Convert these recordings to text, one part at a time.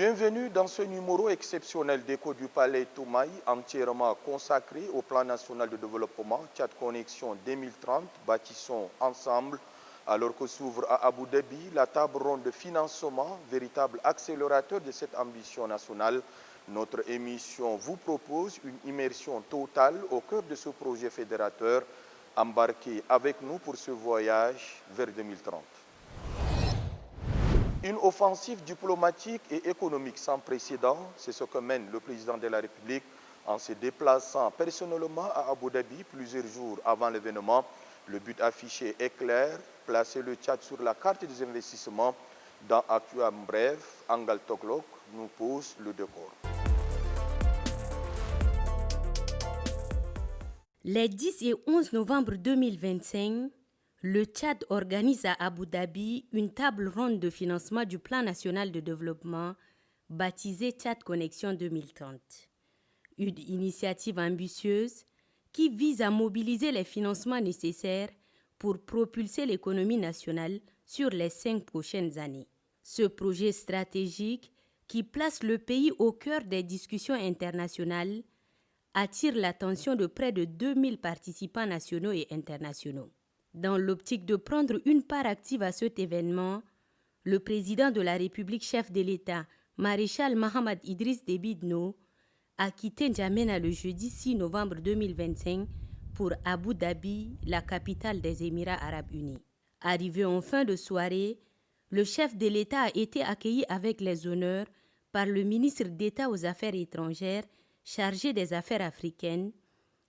Bienvenue dans ce numéro exceptionnel d'Écho du Palais Toumaï, entièrement consacré au plan national de développement Tchad Connexion 2030, bâtissons ensemble, alors que s'ouvre à Abu Dhabi la table ronde de financement, véritable accélérateur de cette ambition nationale. Notre émission vous propose une immersion totale au cœur de ce projet fédérateur. Embarquez avec nous pour ce voyage vers 2030. Une offensive diplomatique et économique sans précédent, c'est ce que mène le président de la République en se déplaçant personnellement à Abu Dhabi plusieurs jours avant l'événement. Le but affiché est clair, placer le Tchad sur la carte des investissements. Dans Actu en bref, Angal Toglok nous pose le décor. Les 10 et 11 novembre 2025, le Tchad organise à Abu Dhabi une table ronde de financement du Plan national de développement baptisée Tchad Connexion 2030. Une initiative ambitieuse qui vise à mobiliser les financements nécessaires pour propulser l'économie nationale sur les 5 prochaines années. Ce projet stratégique qui place le pays au cœur des discussions internationales attire l'attention de près de 2000 participants nationaux et internationaux. Dans l'optique de prendre une part active à cet événement, le président de la République, chef de l'État, maréchal Mohamed Idriss Déby Itno, a quitté N'Djamena le jeudi 6 novembre 2025 pour Abu Dhabi, la capitale des Émirats arabes unis. Arrivé en fin de soirée, le chef de l'État a été accueilli avec les honneurs par le ministre d'État aux Affaires étrangères chargé des affaires africaines,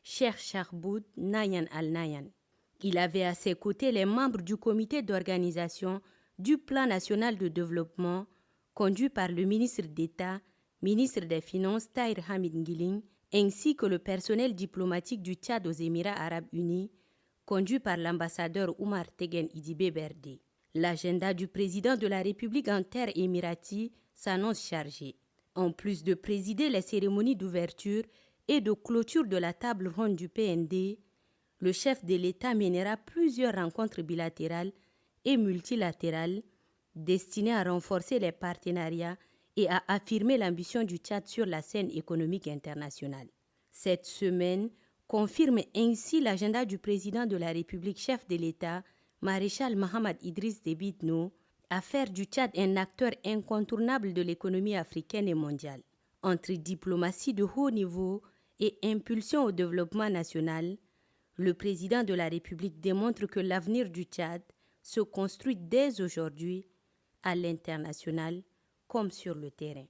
Cheikh Charboud Nayan Al-Nayan. Il avait à ses côtés les membres du comité d'organisation du Plan national de développement, conduit par le ministre d'État, ministre des Finances Tahir Hamid Ngiling, ainsi que le personnel diplomatique du Tchad aux Émirats arabes unis, conduit par l'ambassadeur Oumar Tegen Idibé Berdé. L'agenda du président de la République en terre émirati s'annonce chargé. En plus de présider les cérémonies d'ouverture et de clôture de la table ronde du PND, le chef de l'État mènera plusieurs rencontres bilatérales et multilatérales destinées à renforcer les partenariats et à affirmer l'ambition du Tchad sur la scène économique internationale. Cette semaine confirme ainsi l'agenda du président de la République, chef de l'État, maréchal Mohamed Idriss Déby Itno, à faire du Tchad un acteur incontournable de l'économie africaine et mondiale. Entre diplomatie de haut niveau et impulsion au développement national, le président de la République démontre que l'avenir du Tchad se construit dès aujourd'hui à l'international comme sur le terrain.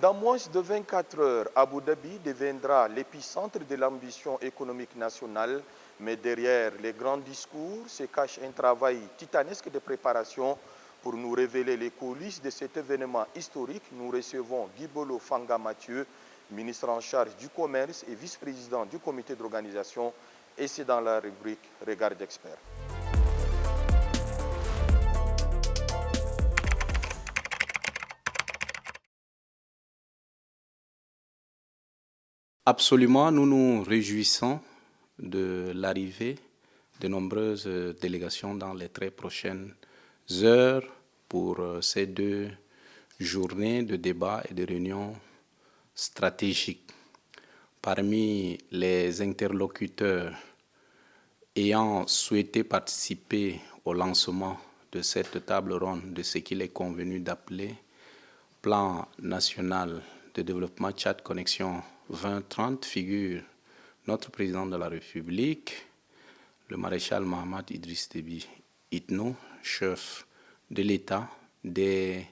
Dans moins de 24 heures, Abu Dhabi deviendra l'épicentre de l'ambition économique nationale, mais derrière les grands discours se cache un travail titanesque de préparation. Pour nous révéler les coulisses de cet événement historique, nous recevons Guibolo Fanga Mathieu, ministre en charge du commerce et vice-président du comité d'organisation, et c'est dans la rubrique Regard d'expert. Absolument, nous nous réjouissons de l'arrivée de nombreuses délégations dans les très prochaines heures pour ces 2 journées de débats et de réunions stratégiques. Parmi les interlocuteurs ayant souhaité participer au lancement de cette table ronde de ce qu'il est convenu d'appeler Plan national de développement Tchad Connexion 2030 figure notre président de la République, le maréchal Mohamed Idriss Déby Itno, chef de l'État, des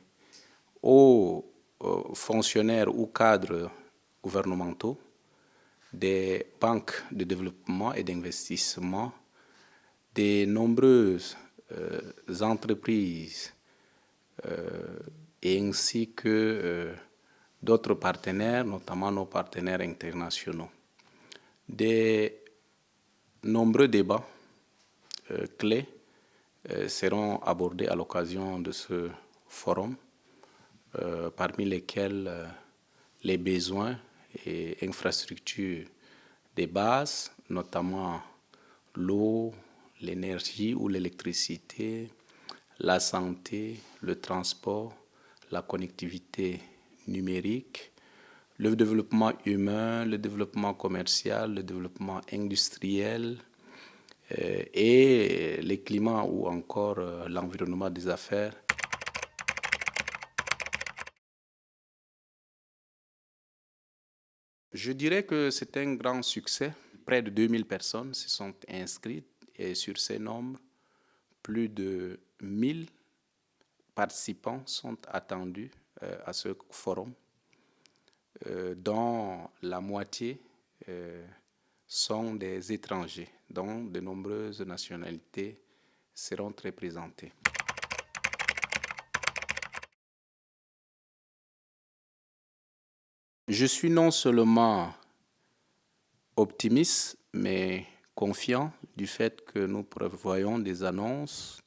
hauts fonctionnaires ou cadres gouvernementaux, des banques de développement et d'investissement, des nombreuses entreprises et ainsi que d'autres partenaires, notamment nos partenaires internationaux. Des nombreux débats clés seront abordés à l'occasion de ce forum, parmi lesquels les besoins et infrastructures des bases, notamment l'eau, l'énergie ou l'électricité, la santé, le transport, la connectivité numérique, le développement humain, le développement commercial, le développement industriel et les climats ou encore l'environnement des affaires. Je dirais que c'est un grand succès. Près de 2000 personnes se sont inscrites et sur ces nombres, plus de 1000 participants sont attendus à ce forum, dont la moitié sont des étrangers, dont de nombreuses nationalités seront représentées. Je suis non seulement optimiste, mais confiant du fait que nous prévoyons des annonces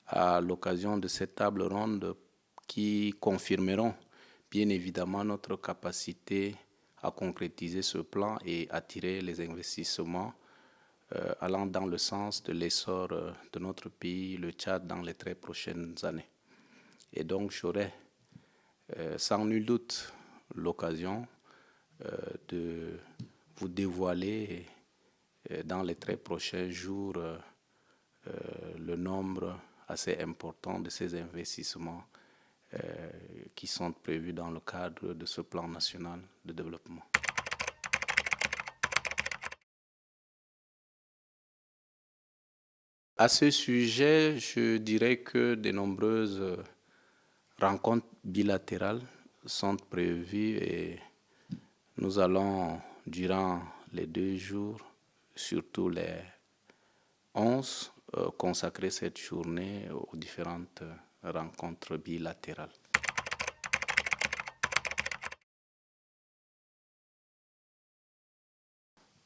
à l'occasion de cette table ronde qui confirmeront bien évidemment notre capacité à concrétiser ce plan et attirer les investissements allant dans le sens de l'essor de notre pays, le Tchad, dans les très prochaines années. Et donc j'aurai sans nul doute l'occasion de vous dévoiler dans les très prochains jours le nombre assez important de ces investissements qui sont prévus dans le cadre de ce plan national de développement. À ce sujet, je dirais que de nombreuses rencontres bilatérales sont prévues et nous allons, durant les 2 jours, surtout les 11, consacrer cette journée aux différentes rencontres bilatérales.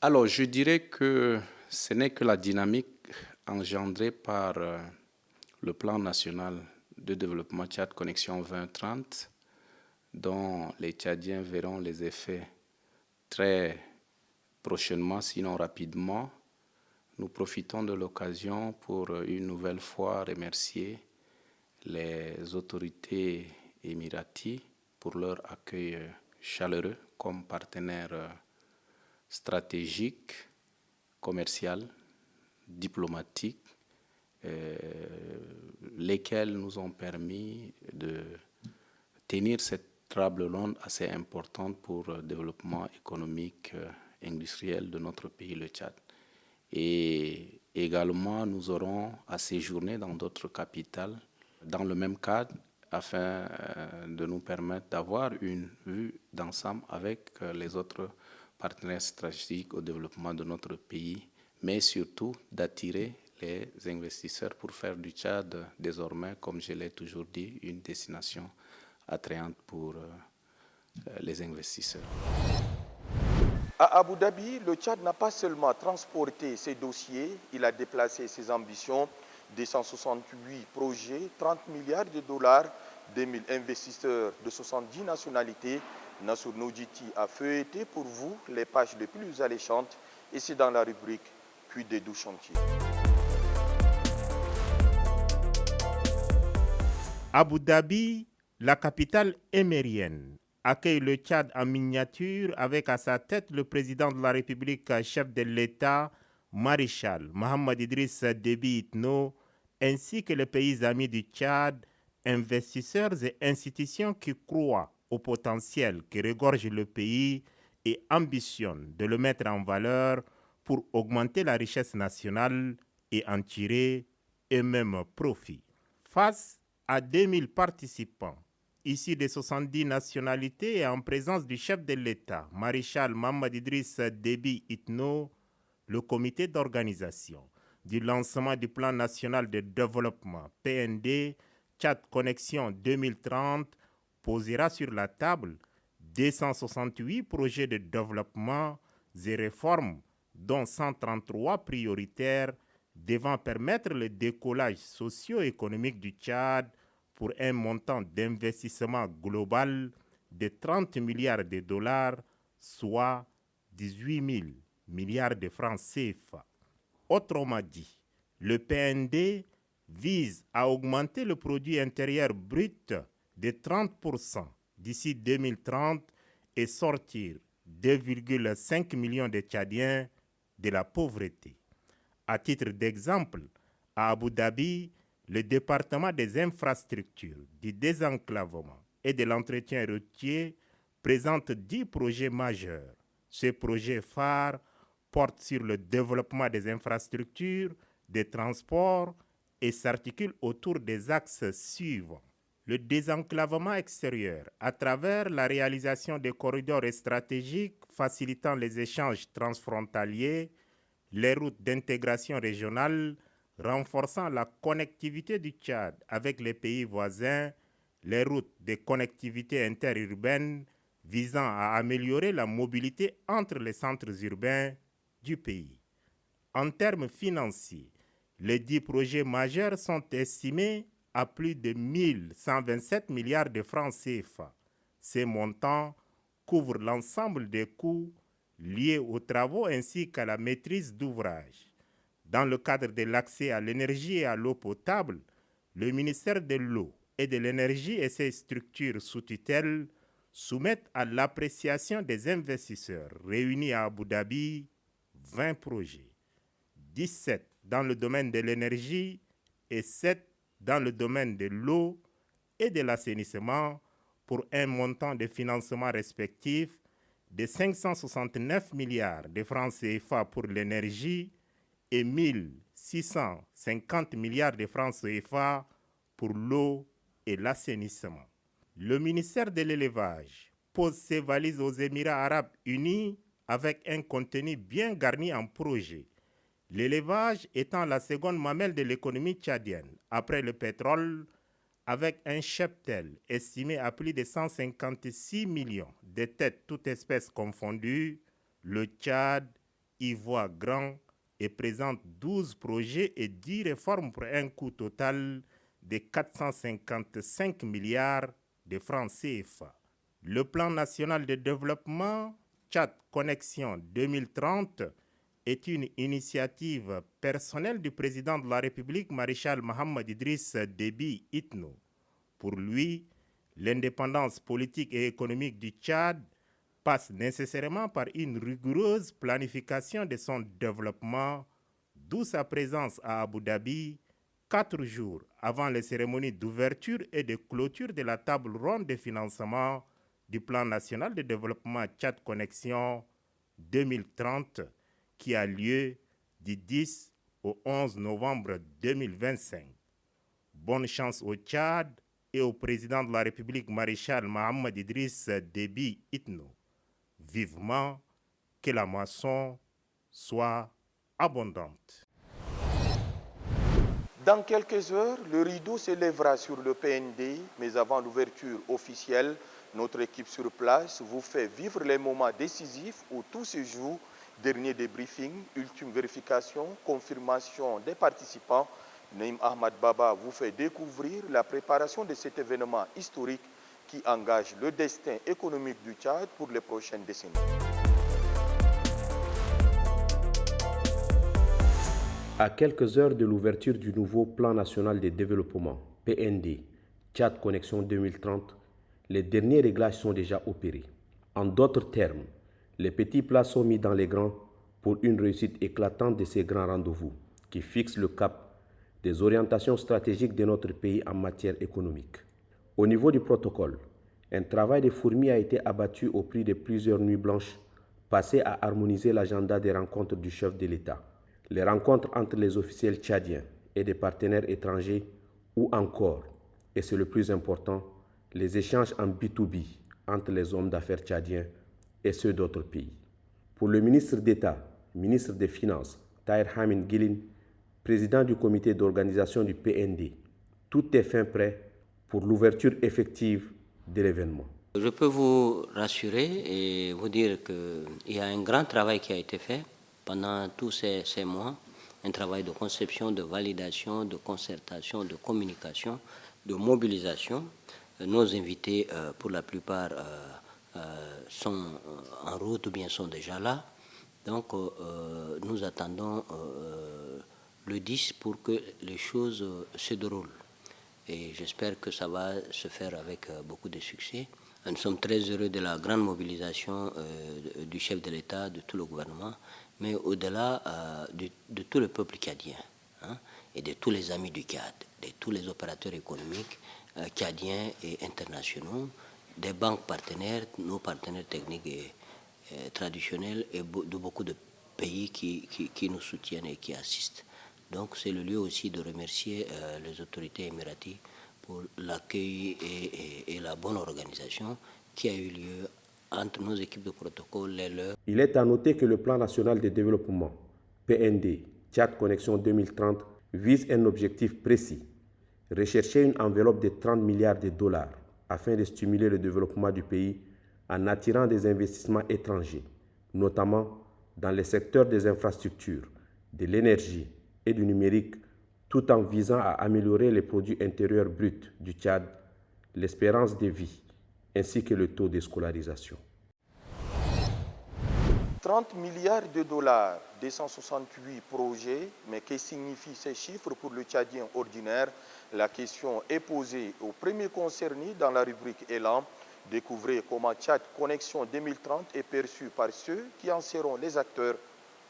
Alors, je dirais que ce n'est que la dynamique engendrée par le plan national de développement Tchad Connexion 2030, dont les Tchadiens verront les effets très prochainement, sinon rapidement. Nous profitons de l'occasion pour une nouvelle fois remercier les autorités émiraties pour leur accueil chaleureux comme partenaire stratégique, commercial, diplomatique, lesquels nous ont permis de tenir cette table ronde assez importante pour le développement économique et industriel de notre pays, le Tchad. Et également, nous aurons à séjourner dans d'autres capitales dans le même cadre afin de nous permettre d'avoir une vue d'ensemble avec les autres partenaires stratégiques au développement de notre pays, mais surtout d'attirer les investisseurs pour faire du Tchad désormais, comme je l'ai toujours dit, une destination attrayante pour les investisseurs. À Abu Dhabi, le Tchad n'a pas seulement transporté ses dossiers, il a déplacé ses ambitions. 268 projets, 30 milliards de dollars, 2000 investisseurs de 70 nationalités. Nassour Noudjiti a feuilleté pour vous les pages les plus alléchantes et c'est dans la rubrique Puis des doux chantiers. Abu Dhabi, la capitale émirienne, accueille le Tchad en miniature avec à sa tête le président de la République, chef de l'État, maréchal Mohamed Idriss Déby Itno, ainsi que les pays amis du Tchad, investisseurs et institutions qui croient au potentiel qui regorge le pays et ambitionnent de le mettre en valeur pour augmenter la richesse nationale et en tirer eux-mêmes profit. Face à 2000 participants, issus des 70 nationalités et en présence du chef de l'État, maréchal Mohamed Idriss Déby Itno, le comité d'organisation du lancement du plan national de développement PND Tchad Connexion 2030 posera sur la table 268 projets de développement et réformes, dont 133 prioritaires devant permettre le décollage socio-économique du Tchad pour un montant d'investissement global de 30 milliards de dollars, soit 18 000 milliards de francs CFA. Autrement dit, le PND vise à augmenter le produit intérieur brut de 30% d'ici 2030 et sortir 2,5 millions de Tchadiens de la pauvreté. À titre d'exemple, à Abu Dhabi, le département des infrastructures, du désenclavement et de l'entretien routier présente 10 projets majeurs. Ces projets phares portent sur le développement des infrastructures, des transports et s'articulent autour des axes suivants. Le désenclavement extérieur à travers la réalisation des corridors stratégiques facilitant les échanges transfrontaliers, les routes d'intégration régionale renforçant la connectivité du Tchad avec les pays voisins, les routes de connectivité interurbaine visant à améliorer la mobilité entre les centres urbains du pays. En termes financiers, les 10 projets majeurs sont estimés à plus de 1127 milliards de francs CFA. Ces montants couvrent l'ensemble des coûts liés aux travaux ainsi qu'à la maîtrise d'ouvrage. Dans le cadre de l'accès à l'énergie et à l'eau potable, le ministère de l'eau et de l'énergie et ses structures sous tutelle soumettent à l'appréciation des investisseurs réunis à Abu Dhabi 20 projets, 17 dans le domaine de l'énergie et 7 dans le domaine de l'eau et de l'assainissement pour un montant de financement respectif de 569 milliards de francs CFA pour l'énergie et 1650 milliards de francs CFA pour l'eau et l'assainissement. Le ministère de l'élevage pose ses valises aux Émirats arabes unis avec un contenu bien garni en projets. L'élevage étant la seconde mamelle de l'économie tchadienne, après le pétrole, avec un cheptel estimé à plus de 156 millions de têtes toutes espèces confondues, le Tchad y voit grand et présente 12 projets et 10 réformes pour un coût total de 455 milliards de francs CFA. Le plan national de développement Tchad Connexion 2030 est une initiative personnelle du président de la République, maréchal Mohamed Idriss Déby Itno. Pour lui, l'indépendance politique et économique du Tchad passe nécessairement par une rigoureuse planification de son développement, d'où sa présence à Abu Dhabi 4 jours avant les cérémonies d'ouverture et de clôture de la table ronde de financement du plan national de développement Tchad Connexion 2030 qui a lieu du 10 au 11 novembre 2025. Bonne chance au Tchad et au président de la République maréchal Mohamed Idriss Déby Itno. Vivement que la moisson soit abondante. Dans quelques heures, le rideau s'élèvera sur le PND, mais avant l'ouverture officielle, notre équipe sur place vous fait vivre les moments décisifs où tout se joue. Dernier débriefing, ultime vérification, confirmation des participants. Naïm Ahmad Baba vous fait découvrir la préparation de cet événement historique qui engage le destin économique du Tchad pour les prochaines décennies. À quelques heures de l'ouverture du nouveau Plan national de développement, PND, Tchad Connexion 2030, les derniers réglages sont déjà opérés. En d'autres termes, les petits plats sont mis dans les grands pour une réussite éclatante de ces grands rendez-vous qui fixent le cap des orientations stratégiques de notre pays en matière économique. Au niveau du protocole, un travail de fourmi a été abattu au prix de plusieurs nuits blanches passées à harmoniser l'agenda des rencontres du chef de l'État. Les rencontres entre les officiels tchadiens et des partenaires étrangers ou encore, et c'est le plus important, les échanges en B2B entre les hommes d'affaires tchadiens et ceux d'autres pays. Pour le ministre d'État, ministre des Finances, Tahir Hamid Guilin, président du comité d'organisation du PND, tout est fin prêt pour l'ouverture effective de l'événement. Je peux vous rassurer et vous dire qu'il y a un grand travail qui a été fait pendant tous ces mois, un travail de conception, de validation, de concertation, de communication, de mobilisation. Nos invités, pour la plupart, sont en route ou bien sont déjà là. Donc, nous attendons le 10 pour que les choses se déroulent. Et j'espère que ça va se faire avec beaucoup de succès. Nous sommes très heureux de la grande mobilisation du chef de l'État, de tout le gouvernement, mais au-delà de tout le peuple tchadien, hein, et de tous les amis du Tchad, de tous les opérateurs économiques tchadiens et internationaux, des banques partenaires, nos partenaires techniques et traditionnels, et de beaucoup de pays qui nous soutiennent et qui assistent. Donc c'est le lieu aussi de remercier les autorités émiraties pour l'accueil et la bonne organisation qui a eu lieu entre nos équipes de protocole et leurs. Il est à noter que le Plan national de développement, PND, Tchad Connexion 2030, vise un objectif précis, rechercher une enveloppe de 30 milliards de dollars afin de stimuler le développement du pays en attirant des investissements étrangers, notamment dans les secteurs des infrastructures, de l'énergie et du numérique, tout en visant à améliorer les produits intérieurs bruts du Tchad, l'espérance de vie, ainsi que le taux de scolarisation. 30 milliards de dollars, 268 projets, mais que signifient ces chiffres pour le Tchadien ordinaire? La question est posée au premier concerné dans la rubrique Élan. Découvrez comment Tchad Connexion 2030 est perçu par ceux qui en seront les acteurs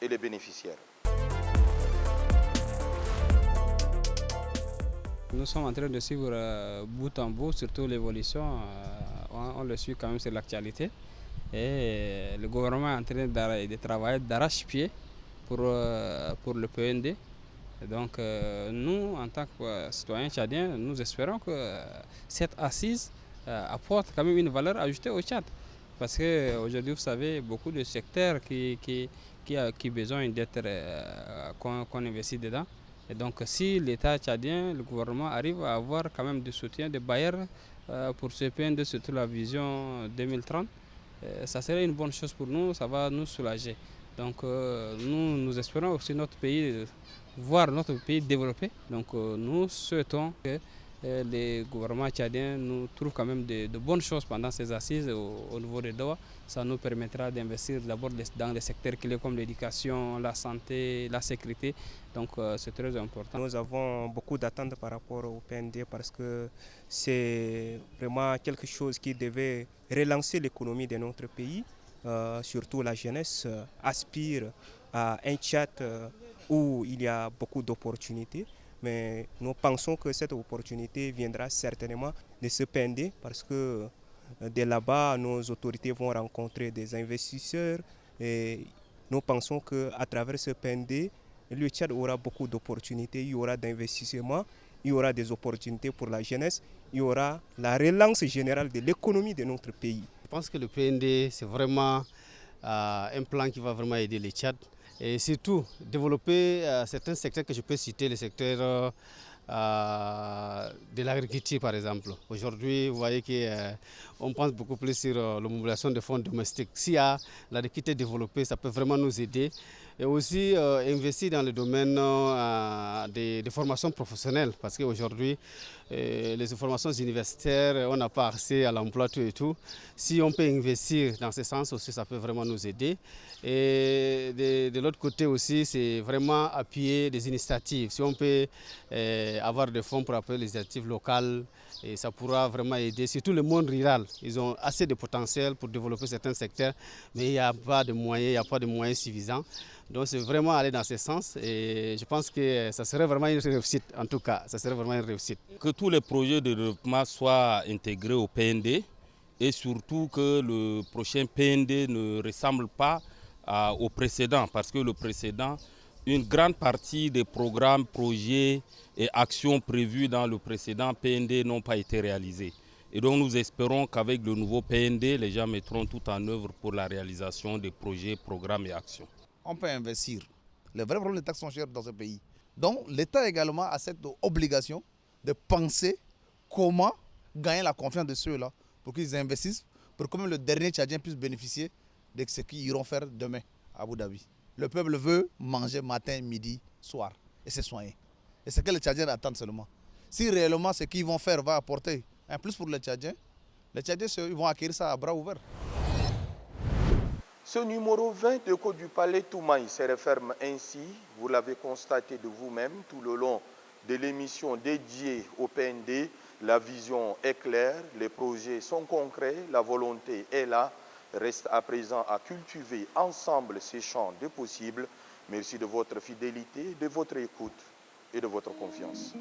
et les bénéficiaires. Nous sommes en train de suivre bout en bout, surtout l'évolution. On le suit quand même sur l'actualité. Et le gouvernement est en train de travailler d'arrache-pied pour le PND. Et donc nous, en tant que citoyens tchadiens, nous espérons que cette assise apporte quand même une valeur ajoutée au Tchad. Parce qu'aujourd'hui, vous savez, beaucoup de secteurs qui ont besoin d'être qu'on investit dedans. Et donc si l'État tchadien, le gouvernement arrive à avoir quand même du soutien des bailleurs pour ce PND, surtout la vision 2030, ça serait une bonne chose pour nous, ça va nous soulager. Donc nous espérons aussi voir notre pays développer. Donc nous souhaitons que les gouvernements tchadiens nous trouvent quand même de bonnes choses pendant ces assises au niveau de Doha. Ça nous permettra d'investir d'abord dans les secteurs clés comme l'éducation, la santé, la sécurité. Donc c'est très important. Nous avons beaucoup d'attentes par rapport au PND parce que c'est vraiment quelque chose qui devait relancer l'économie de notre pays. Surtout la jeunesse aspire à un Tchad où il y a beaucoup d'opportunités. Mais nous pensons que cette opportunité viendra certainement de ce PND parce que de là-bas, nos autorités vont rencontrer des investisseurs et nous pensons qu'à travers ce PND, le Tchad aura beaucoup d'opportunités, il y aura d'investissements, il y aura des opportunités pour la jeunesse, il y aura la relance générale de l'économie de notre pays. Je pense que le PND, c'est vraiment un plan qui va vraiment aider le Tchad. Et surtout, développer certains secteurs que je peux citer, les secteurs de l'agriculture par exemple. Aujourd'hui, vous voyez qu'on pense beaucoup plus sur la mobilisation de fonds domestiques. S'il y a l'agriculture développée, ça peut vraiment nous aider. Et aussi investir dans le domaine des formations professionnelles, parce qu'aujourd'hui, les formations universitaires, on n'a pas accès à l'emploi, tout et tout. Si on peut investir dans ce sens aussi, ça peut vraiment nous aider. Et de l'autre côté aussi, c'est vraiment appuyer des initiatives. Si on peut avoir des fonds pour appuyer les initiatives locales, et ça pourra vraiment aider, surtout le monde rural. Ils ont assez de potentiel pour développer certains secteurs, mais il n'y a pas de moyens, suffisants. Donc c'est vraiment aller dans ce sens et je pense que ça serait vraiment une réussite, en tout cas, ça serait vraiment une réussite. Que tous les projets de développement soient intégrés au PND et surtout que le prochain PND ne ressemble pas au précédent, parce que le précédent, une grande partie des programmes, projets et actions prévues dans le précédent PND n'ont pas été réalisés. Et donc nous espérons qu'avec le nouveau PND, les gens mettront tout en œuvre pour la réalisation des projets, programmes et actions. On peut investir. Les vrais problèmes des taxes sont chères dans ce pays. Donc l'État également a cette obligation de penser comment gagner la confiance de ceux-là pour qu'ils investissent, pour que même le dernier Tchadien puisse bénéficier de ce qu'ils iront faire demain à Abu Dhabi. Le peuple veut manger matin, midi, soir et se soigner. Et c'est ce que les Tchadiens attendent seulement. Si réellement ce qu'ils vont faire va apporter un plus pour les Tchadiens ils vont acquérir ça à bras ouverts. Ce numéro 20 de Côte du Palais Toumaï se referme ainsi. Vous l'avez constaté de vous-même tout le long de l'émission dédiée au PND. La vision est claire, les projets sont concrets, la volonté est là. Reste à présent à cultiver ensemble ces champs de possibles. Merci de votre fidélité, de votre écoute et de votre confiance.